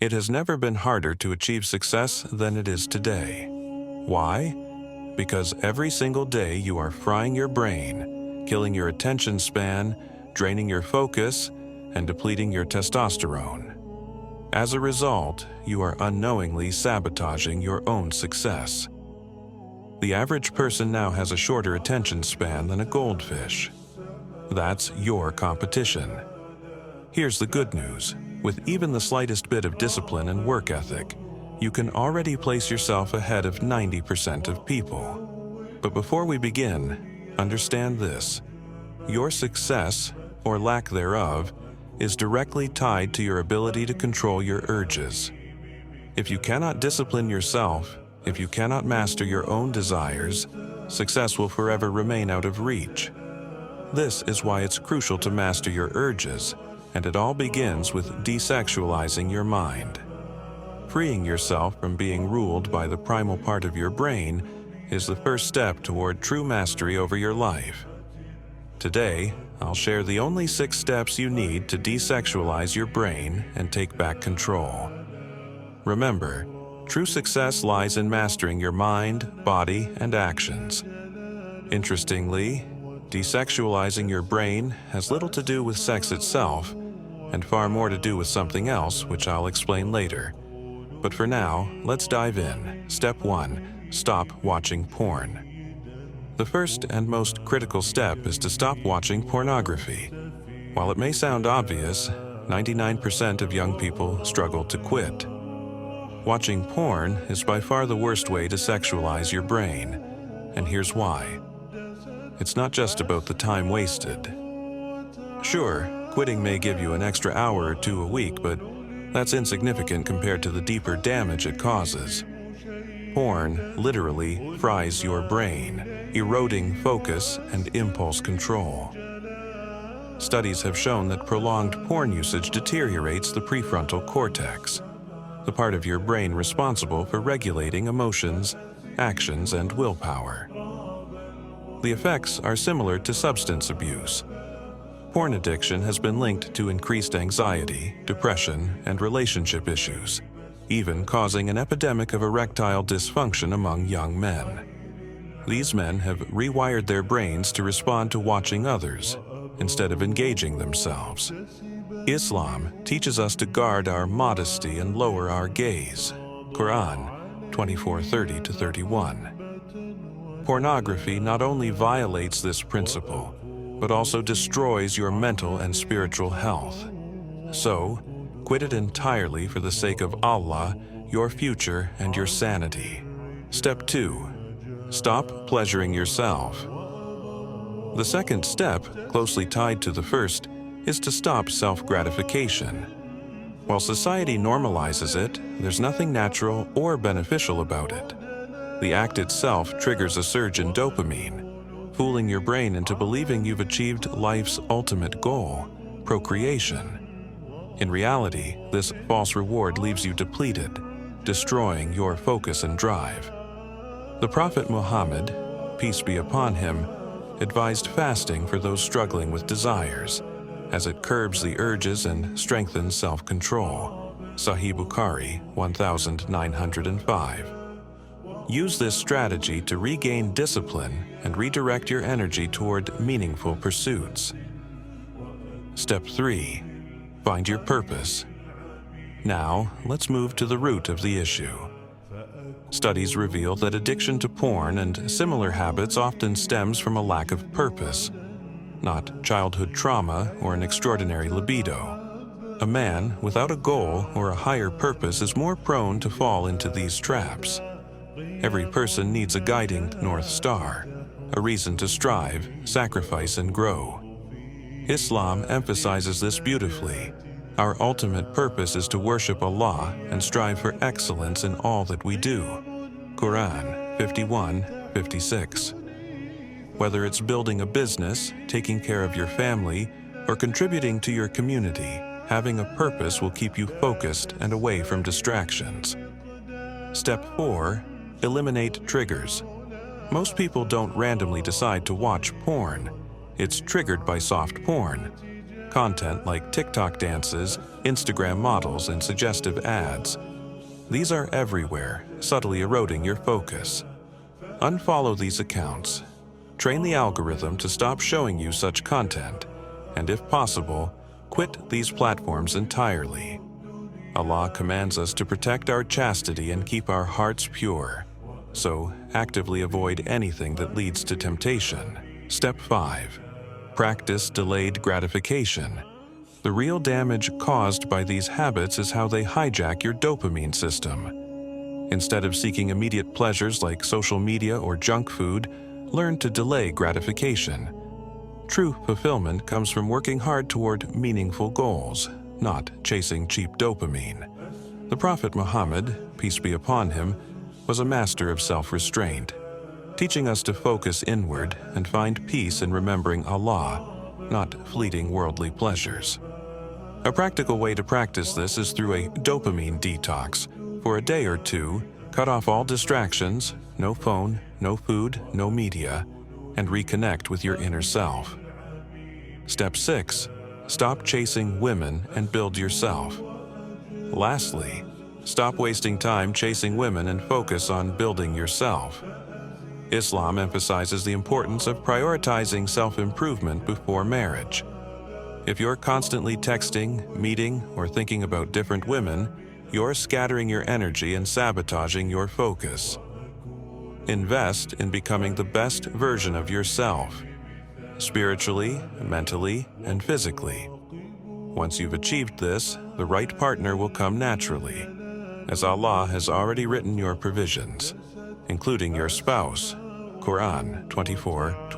It has never been harder to achieve success than it is today. Why? Because every single day you are frying your brain, killing your attention span, draining your focus, and depleting your testosterone. As a result, you are unknowingly sabotaging your own success. The average person now has a shorter attention span than a goldfish. That's your competition. Here's the good news. With even the slightest bit of discipline and work ethic, you can already place yourself ahead of 90% of people. But before we begin, understand this. Your success, or lack thereof, is directly tied to your ability to control your urges. If you cannot discipline yourself, if you cannot master your own desires, success will forever remain out of reach. This is why it's crucial to master your urges, and it all begins with desexualizing your mind. Freeing yourself from being ruled by the primal part of your brain is the first step toward true mastery over your life. Today, I'll share the only 6 steps you need to desexualize your brain and take back control. Remember, true success lies in mastering your mind, body, and actions. Interestingly, desexualizing your brain has little to do with sex itself, and far more to do with something else, which I'll explain later. But for now, let's dive in. Step 1. Stop watching porn. The first and most critical step is to stop watching pornography. While it may sound obvious, 99% of young people struggle to quit. Watching porn is by far the worst way to sexualize your brain, and here's why. It's not just about the time wasted. Sure, quitting may give you an extra hour or 2 a week, but that's insignificant compared to the deeper damage it causes. Porn literally fries your brain, eroding focus and impulse control. Studies have shown that prolonged porn usage deteriorates the prefrontal cortex, the part of your brain responsible for regulating emotions, actions, and willpower. The effects are similar to substance abuse. Porn addiction has been linked to increased anxiety, depression, and relationship issues, even causing an epidemic of erectile dysfunction among young men. These men have rewired their brains to respond to watching others, instead of engaging themselves. Islam teaches us to guard our modesty and lower our gaze. Quran 24:30-31. Pornography not only violates this principle, but also destroys your mental and spiritual health. So, quit it entirely for the sake of Allah, your future, and your sanity. Step 2. Stop pleasuring yourself. The second step, closely tied to the first, is to stop self-gratification. While society normalizes it, there's nothing natural or beneficial about it. The act itself triggers a surge in dopamine, fooling your brain into believing you've achieved life's ultimate goal, procreation. In reality, this false reward leaves you depleted, destroying your focus and drive. The Prophet Muhammad, peace be upon him, advised fasting for those struggling with desires, as it curbs the urges and strengthens self-control. Sahih Bukhari 1905. Use this strategy to regain discipline and redirect your energy toward meaningful pursuits. Step 3. Find your purpose. Now, let's move to the root of the issue. Studies reveal that addiction to porn and similar habits often stems from a lack of purpose, not childhood trauma or an extraordinary libido. A man without a goal or a higher purpose is more prone to fall into these traps. Every person needs a guiding North Star, a reason to strive, sacrifice, and grow. Islam emphasizes this beautifully. Our ultimate purpose is to worship Allah and strive for excellence in all that we do. Quran 51:56. Whether it's building a business, taking care of your family, or contributing to your community, having a purpose will keep you focused and away from distractions. Step 4. Eliminate triggers. Most people don't randomly decide to watch porn. It's triggered by soft porn. content like TikTok dances, Instagram models, and suggestive ads. These are everywhere, subtly eroding your focus. Unfollow these accounts. Train the algorithm to stop showing you such content, and if possible, quit these platforms entirely. Allah commands us to protect our chastity and keep our hearts pure, so actively avoid anything that leads to temptation. Step 5. Practice delayed gratification. The real damage caused by these habits is how they hijack your dopamine system. Instead of seeking immediate pleasures like social media or junk food, learn to delay gratification. True fulfillment comes from working hard toward meaningful goals, not chasing cheap dopamine. The Prophet Muhammad, peace be upon him, was a master of self-restraint, teaching us to focus inward and find peace in remembering Allah, not fleeting worldly pleasures. A practical way to practice this is through a dopamine detox. For a day or two, cut off all distractions, no phone, no food, no media, and reconnect with your inner self. Step 6. Stop chasing women and build yourself. Lastly, stop wasting time chasing women and focus on building yourself. Islam emphasizes the importance of prioritizing self-improvement before marriage. If you're constantly texting, meeting, or thinking about different women, you're scattering your energy and sabotaging your focus. Invest in becoming the best version of yourself, spiritually, mentally, and physically. Once you've achieved this, the right partner will come naturally, as Allah has already written your provisions, including your spouse. Quran 24:20.